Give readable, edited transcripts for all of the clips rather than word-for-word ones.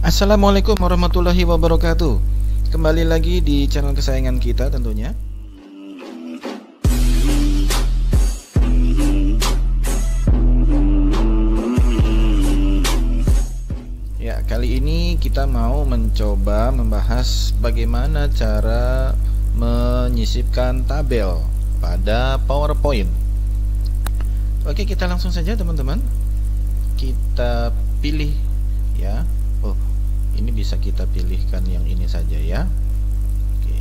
Assalamualaikum warahmatullahi wabarakatuh. Kembali lagi di channel kesayangan kita tentunya. Ya, kali ini kita mau mencoba membahas bagaimana cara menyisipkan tabel pada PowerPoint. Oke, kita langsung saja teman-teman. Kita pilih ya. Oh, ini bisa kita pilihkan yang ini saja ya. Oke,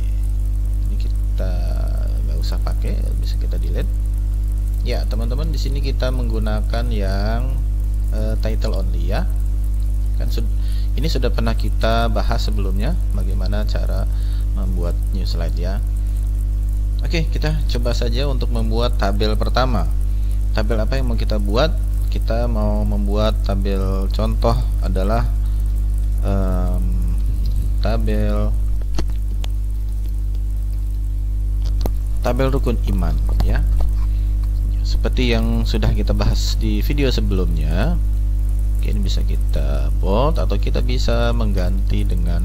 ini kita nggak usah pakai, bisa kita delete. Ya teman-teman, di sini kita menggunakan yang title only ya. Kan ini sudah pernah kita bahas sebelumnya bagaimana cara membuat new slide ya. Oke, kita coba saja untuk membuat tabel pertama. Tabel apa yang mau kita buat? Kita mau membuat tabel contoh adalah tabel rukun iman ya, seperti yang sudah kita bahas di video sebelumnya. Oke, ini bisa kita bold atau kita bisa mengganti dengan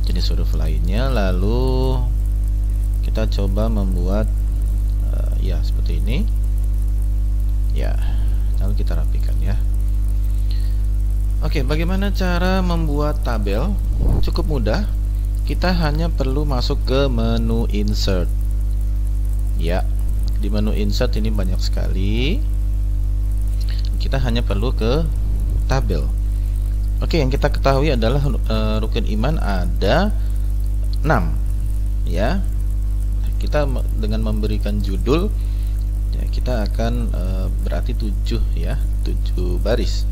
jenis huruf lainnya, lalu kita coba membuat ya seperti ini ya, lalu kita rapikan ya. Oke, bagaimana cara membuat tabel? Cukup mudah. Kita hanya perlu masuk ke menu insert. Ya, di menu insert ini banyak sekali. Kita hanya perlu ke tabel. Oke, yang kita ketahui adalah rukun iman ada 6. Ya. Kita dengan memberikan judul ya, kita akan berarti 7 ya, 7 baris.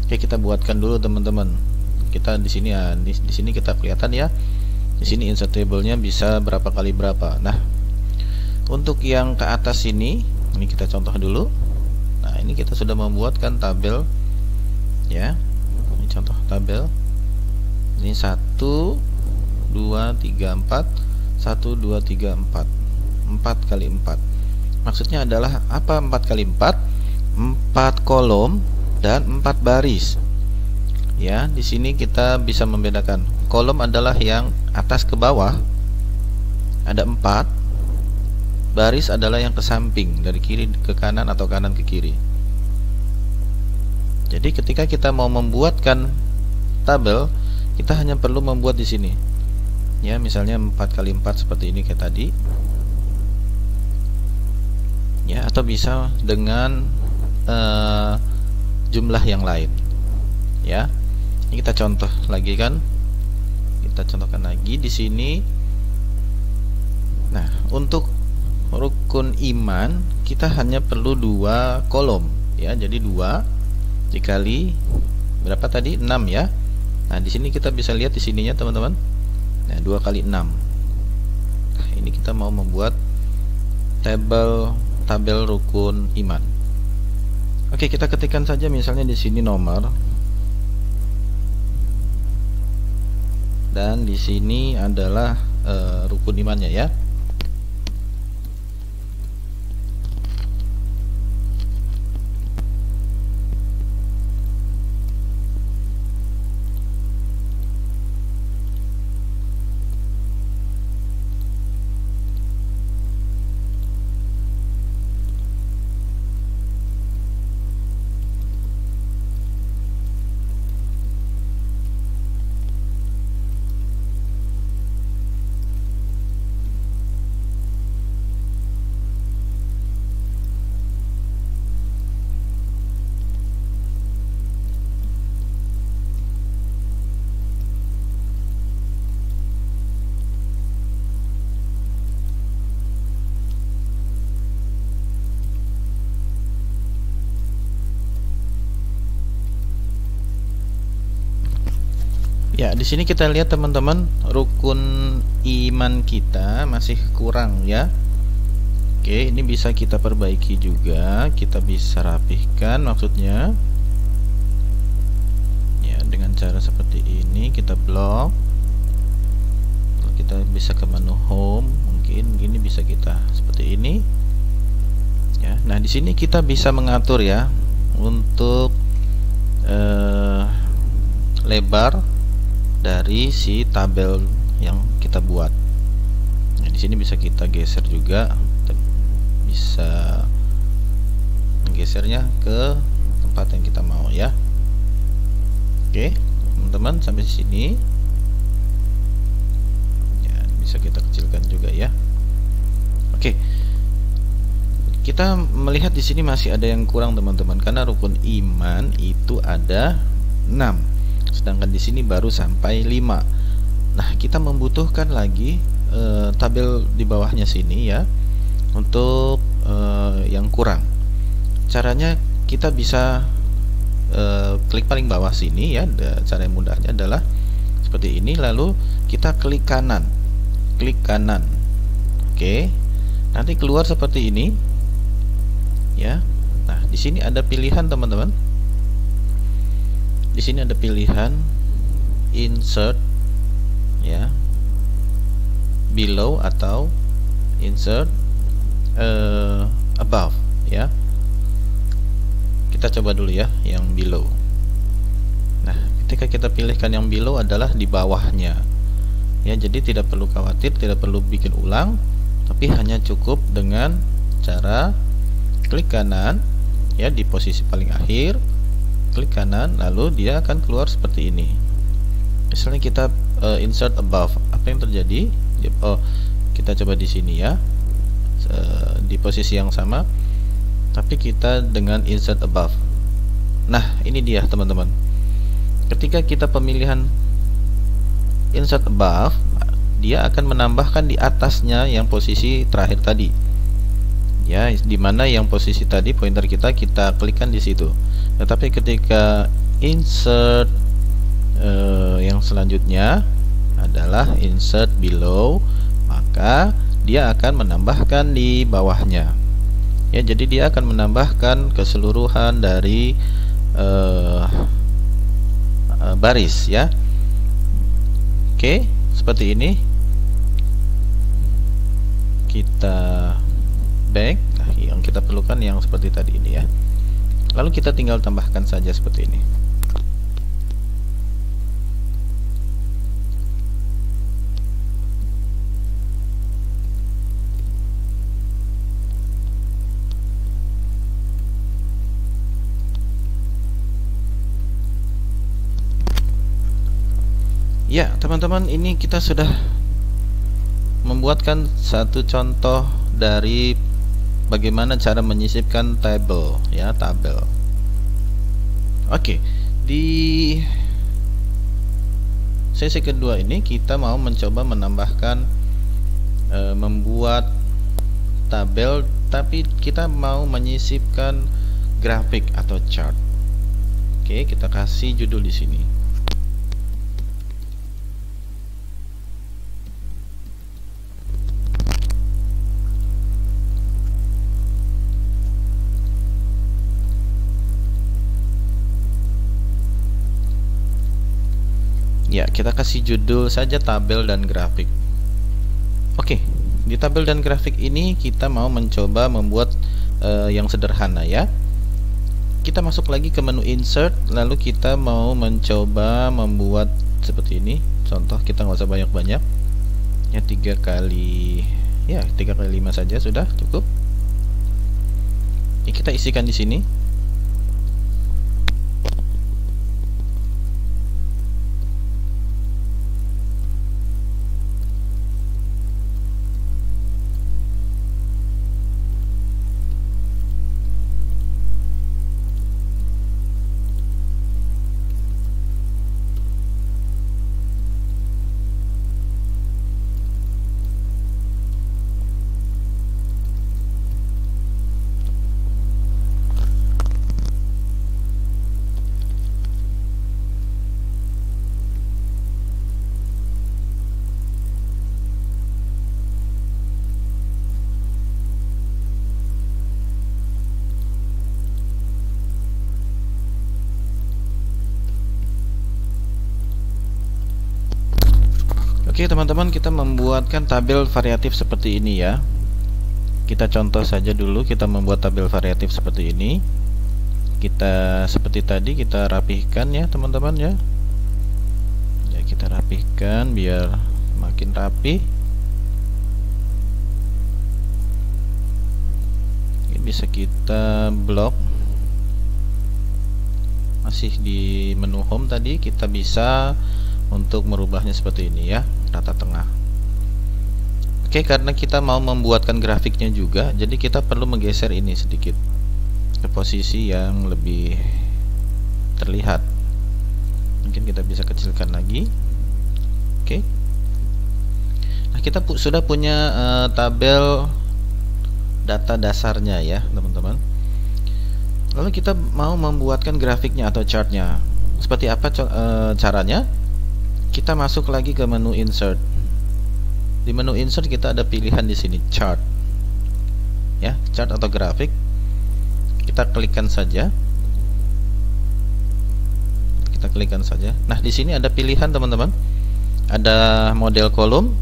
Oke, kita buatkan dulu teman-teman. Kita di sini ya, di sini kita kelihatan ya. Di sini insert table-nya bisa berapa kali berapa. Nah, untuk yang ke atas ini kita contoh dulu. Nah, ini kita sudah membuatkan tabel ya. Ini contoh tabel. Ini 1 2 3 4 1 2 3 4 4 kali 4. Maksudnya adalah apa 4 kali 4? 4 kolom dan 4 baris. Ya, di sini kita bisa membedakan. Kolom adalah yang atas ke bawah. Ada 4. Baris adalah yang ke samping, dari kiri ke kanan atau kanan ke kiri. Jadi ketika kita mau membuatkan tabel, kita hanya perlu membuat di sini. Ya, misalnya 4 kali 4 seperti ini kayak tadi. Ya, atau bisa dengan jumlah yang lain ya. Ini kita contoh lagi kan, kita contohkan lagi di sini. Nah, untuk rukun iman kita hanya perlu 2 kolom ya, jadi 2 dikali berapa tadi, 6 ya. Nah, di sini kita bisa lihat di sininya teman-teman. Nah, 2 kali 6. Nah, ini kita mau membuat tabel rukun iman. Oke, kita ketikkan saja misalnya di sini nomor, dan di sini adalah rukun imannya ya. Ya, di sini kita lihat teman-teman, rukun iman kita masih kurang ya. Oke, ini bisa kita perbaiki juga, kita bisa rapihkan maksudnya. Ya, dengan cara seperti ini kita blok. Kita bisa ke menu home, mungkin ini bisa kita seperti ini. Ya, nah di sini kita bisa mengatur ya untuk lebar dari si tabel yang kita buat. Nah, di sini bisa kita geser juga, bisa menggesernya ke tempat yang kita mau ya. Oke, teman-teman, sampai sini ya, bisa kita kecilkan juga ya. Oke, kita melihat di sini masih ada yang kurang teman-teman, karena rukun iman itu ada 6, sedangkan di sini baru sampai 5. Nah, kita membutuhkan lagi tabel di bawahnya sini ya, untuk yang kurang. Caranya kita bisa klik paling bawah sini ya. Cara yang mudahnya adalah seperti ini, lalu kita klik kanan. Oke, nanti keluar seperti ini ya. Nah, di sini ada pilihan teman-teman. Di sini ada pilihan insert ya, below atau insert above ya. Kita coba dulu ya yang below. Nah, ketika kita pilihkan yang below adalah di bawahnya ya, jadi tidak perlu khawatir, tidak perlu bikin ulang, tapi hanya cukup dengan cara klik kanan ya, di posisi paling akhir, klik kanan, lalu dia akan keluar seperti ini. Misalnya kita insert above, apa yang terjadi? Oh, kita coba di sini ya, di posisi yang sama, tapi kita dengan insert above. Nah, ini dia teman-teman. Ketika kita pemilihan insert above, dia akan menambahkan di atasnya yang posisi terakhir tadi ya, dimana yang posisi tadi pointer kita klikkan di situ. Tetapi ketika insert yang selanjutnya adalah insert below, maka dia akan menambahkan di bawahnya ya, jadi dia akan menambahkan keseluruhan dari baris ya. Oke, seperti ini. Kita back. Nah, yang kita perlukan yang seperti tadi ini ya. Lalu kita tinggal tambahkan saja seperti ini. Ya, teman-teman, ini kita sudah membuatkan satu contoh dari bagaimana cara menyisipkan tabel ya, tabel. Oke, di sesi kedua ini kita mau mencoba menambahkan membuat tabel, tapi kita mau menyisipkan grafik atau chart. Oke, kita kasih judul di sini. Ya, kita kasih judul saja tabel dan grafik. Oke, di tabel dan grafik ini kita mau mencoba membuat yang sederhana ya. Kita masuk lagi ke menu insert, lalu kita mau mencoba membuat seperti ini. Contoh, kita nggak usah banyak-banyak ya, 3 kali 5 saja sudah cukup. Ini kita isikan di sini. Oke teman-teman, kita membuatkan tabel variatif seperti ini ya. Kita contoh saja dulu, kita membuat tabel variatif seperti ini. Kita seperti tadi kita rapihkan ya teman-teman ya. Ya, kita Kita rapihkan biar makin rapi. Ini bisa kita blok. Masih di menu home tadi, kita bisa untuk merubahnya seperti ini ya, rata tengah. Oke, karena kita mau membuatkan grafiknya juga, jadi kita perlu menggeser ini sedikit ke posisi yang lebih terlihat. Mungkin kita bisa kecilkan lagi. Oke. Nah, kita sudah punya tabel data dasarnya ya, teman-teman. Lalu kita mau membuatkan grafiknya atau chartnya. Seperti apa caranya? Kita masuk lagi ke menu insert. Di menu insert kita ada pilihan di sini chart. Ya, chart atau grafik. Kita klikkan saja. Kita klikkan saja. Nah, di sini ada pilihan, teman-teman. Ada model kolom,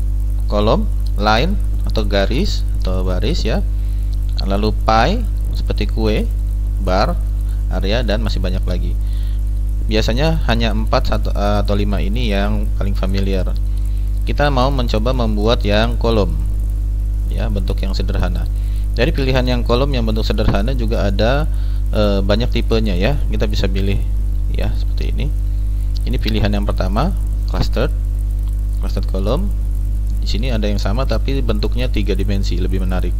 line atau garis atau baris ya. Lalu pie seperti kue, bar, area, dan masih banyak lagi. Biasanya hanya 4 atau 5 ini yang paling familiar. Kita mau mencoba membuat yang kolom ya, bentuk yang sederhana. Dari pilihan yang kolom yang bentuk sederhana juga ada banyak tipenya ya. Kita bisa pilih ya seperti ini. Ini pilihan yang pertama, clustered kolom. Di sini ada yang sama tapi bentuknya 3 dimensi, lebih menarik.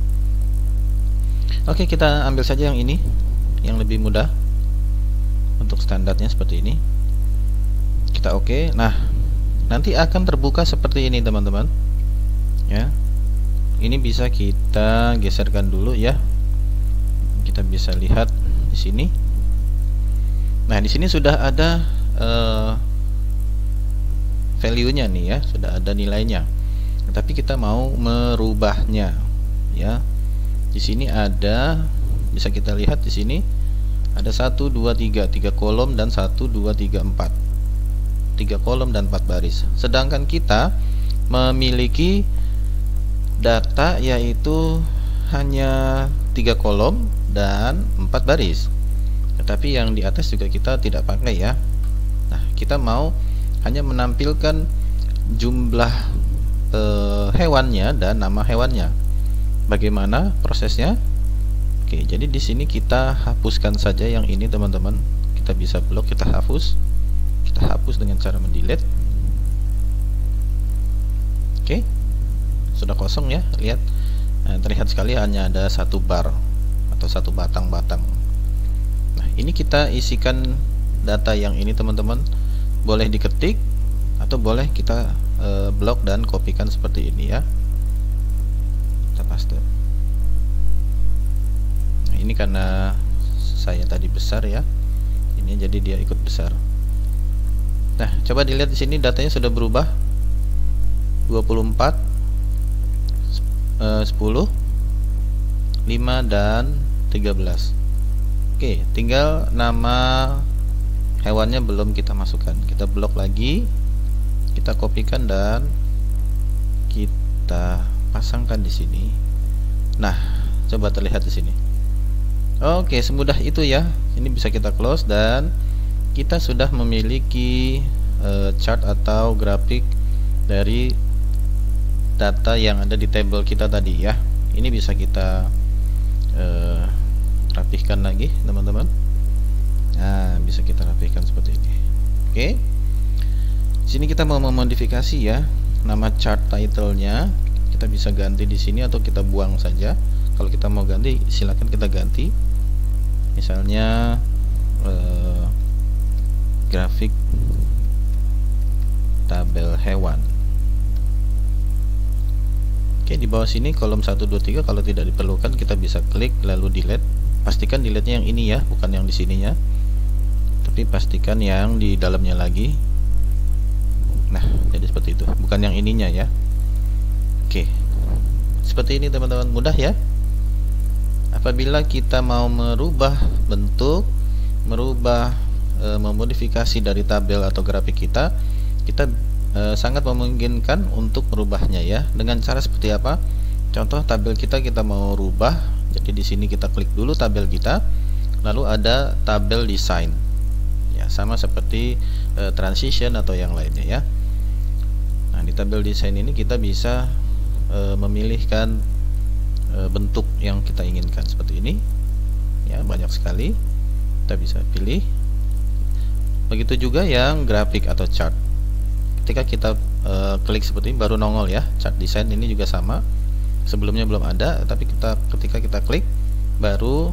Oke, kita ambil saja yang ini, yang lebih mudah. Untuk standarnya seperti ini. Kita oke. Nah, nanti akan terbuka seperti ini, teman-teman. Ya. Ini bisa kita geserkan dulu ya. Kita bisa lihat di sini. Nah, di sini sudah ada value-nya nih ya, sudah ada nilainya. Tapi kita mau merubahnya ya. Di sini ada, bisa kita lihat di sini ada 1 2 3 kolom dan 1 2 3 4. 3 kolom dan 4 baris. Sedangkan kita memiliki data yaitu hanya 3 kolom dan 4 baris. Tetapi yang di atas juga kita tidak pakai ya. Nah, kita mau hanya menampilkan jumlah hewannya dan nama hewannya. Bagaimana prosesnya? Oke, jadi di sini kita hapuskan saja yang ini, teman-teman. Kita bisa blok, kita hapus. Kita hapus dengan cara mendelete. Oke. Sudah kosong ya, lihat. Nah, terlihat sekali hanya ada 1 bar atau 1 batang-batang. Nah, ini kita isikan data yang ini, teman-teman. Boleh diketik atau boleh kita blok dan kopikan seperti ini ya. Kita paste. Nah, ini karena saya tadi besar ya. Ini jadi dia ikut besar. Nah, coba dilihat di sini datanya sudah berubah. 24 10 5 dan 13. Oke, tinggal nama hewannya belum kita masukkan. Kita blok lagi. Kita kopikan dan kita pasangkan di sini. Nah, coba terlihat di sini. Oke, semudah itu ya. Ini bisa kita close dan kita sudah memiliki chart atau grafik dari data yang ada di table kita tadi ya. Ini bisa kita rapihkan lagi, teman-teman. Nah, bisa kita rapihkan seperti ini. Oke. Di sini kita mau memodifikasi ya. Nama chart title-nya kita bisa ganti di sini atau kita buang saja. Kalau kita mau ganti, silakan kita ganti. Misalnya grafik tabel hewan. Oke, di bawah sini kolom 1 2 3 kalau tidak diperlukan kita bisa klik lalu delete. Pastikan delete-nya yang ini ya, bukan yang di sininya. Tapi pastikan yang di dalamnya lagi. Nah, jadi seperti itu, bukan yang ininya ya. Oke. Seperti ini, teman-teman, mudah ya. Apabila kita mau merubah bentuk, merubah memodifikasi dari tabel atau grafik kita sangat memungkinkan untuk merubahnya ya. Dengan cara seperti apa? Contoh tabel kita mau rubah. Jadi di sini kita klik dulu tabel kita, lalu ada tabel design. Ya, sama seperti transition atau yang lainnya ya. Nah, di tabel desain ini kita bisa memilihkan bentuk yang kita inginkan seperti ini ya, banyak sekali kita bisa pilih. Begitu juga yang grafik atau chart, ketika kita klik seperti ini baru nongol ya. Chart design ini juga sama, sebelumnya belum ada, tapi ketika kita klik baru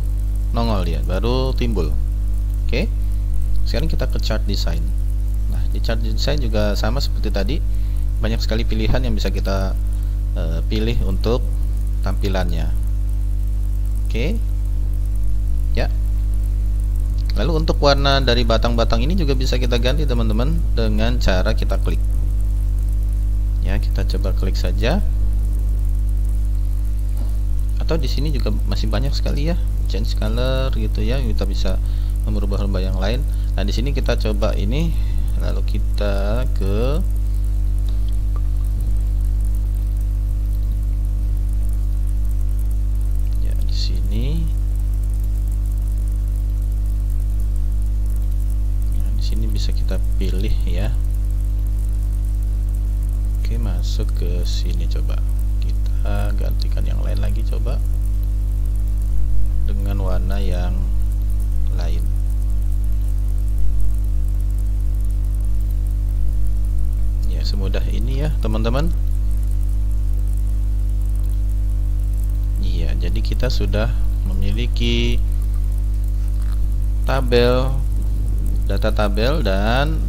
nongol dia, baru timbul. Oke, sekarang kita ke chart design. Nah, di chart design juga sama seperti tadi, banyak sekali pilihan yang bisa kita pilih untuk tampilannya. Oke ya, lalu untuk warna dari batang-batang ini juga bisa kita ganti teman-teman dengan cara kita klik ya. Kita coba klik saja, atau di sini juga masih banyak sekali ya, change color gitu ya, kita bisa merubah-rubah yang lain. Nah, di sini kita coba ini, lalu kita ke sini. Nah, di sini bisa kita pilih ya. Oke, masuk ke sini, coba kita gantikan yang lain lagi, coba dengan warna yang lain. Ya, semudah ini ya teman-teman. Iya, jadi kita sudah memiliki tabel, data tabel dan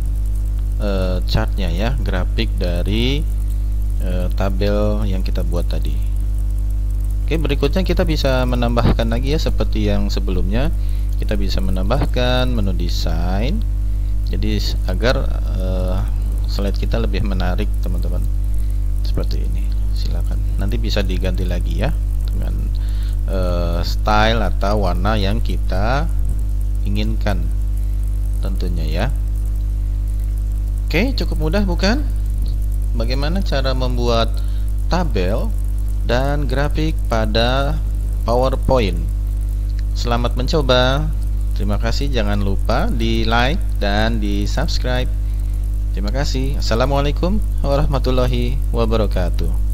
chartnya ya, grafik dari tabel yang kita buat tadi. Oke, berikutnya kita bisa menambahkan lagi ya, seperti yang sebelumnya kita bisa menambahkan menu desain, jadi agar slide kita lebih menarik teman-teman, seperti ini. Silakan, nanti bisa diganti lagi ya dengan style atau warna yang kita inginkan tentunya ya. Oke, cukup mudah bukan? Bagaimana cara membuat tabel dan grafik pada PowerPoint? Selamat mencoba. Terima kasih, jangan lupa di like dan di subscribe. Terima kasih. Assalamualaikum warahmatullahi wabarakatuh.